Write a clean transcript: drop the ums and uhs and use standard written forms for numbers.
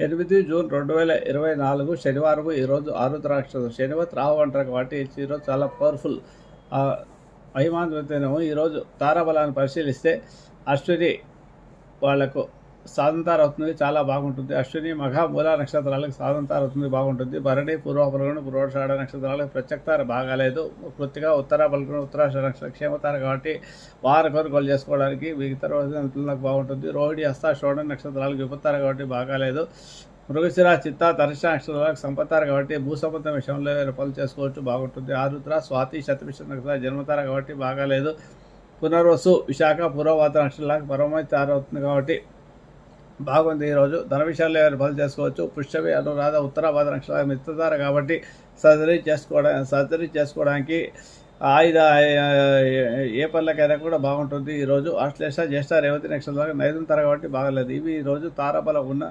8 June 2024 శనివారం. ఈరోజు ఆరుద్ర నక్షత్రం, శనివత్ రాహు అంటారు కాబట్టి ఈరోజు చాలా పవర్ఫుల్ మహిమాన్వితము. ఈరోజు తారాబలాన్ని పరిశీలిస్తే అశ్విని వాళ్లకు సాధంతార అవుతుంది, చాలా బాగుంటుంది. అశ్విని మఘ మూల నక్షత్రాలకు సాధంతార అవుతుంది, బాగుంటుంది. భరణి పూర్వ పలుగుణ పూర్వషాఢ నక్షత్రాలకు ప్రత్యక్తార బాగాలేదు. కృత్తిగా ఉత్తర పలుగుణ ఉత్తరాషాఢ నక్షత్రం క్షేమతార కాబట్టి వార కొనుగోలు చేసుకోవడానికి మిగతా రోజులకు బాగుంటుంది. రోహిణి హస్త శోధన నక్షత్రాలకు విపత్తార కాబట్టి బాగాలేదు. మృగశిర చిత్త తరిశ నక్షత్రాలకు సంపత్తారు కాబట్టి భూసంబంధం విషయంలో పనులు చేసుకోవచ్చు, బాగుంటుంది. ఆరుద్ర స్వాతి శతభిష నక్షత్రాలు జన్మతార కాబట్టి బాగాలేదు. పునర్వసు విశాఖ పూర్వవాత నక్షత్రాలకు పరమైతార అవుతుంది కాబట్టి బాగుంది. ఈరోజు ధన విషయాల్లో ఏమైనా పనులు చేసుకోవచ్చు. పుష్యమి అనురాధ ఉత్తరాబాద నక్షత్రాలు మిత్రధార కాబట్టి సర్జరీ చేసుకోవడానికి ఏ పనులకైనా కూడా బాగుంటుంది. ఈరోజు ఆశ్లేష జ్యేష్ఠ రేవతి నక్షత్రాలకు నైదుంతార కాబట్టి బాగలేదు. ఇవి ఈరోజు తారాబలం ఉన్న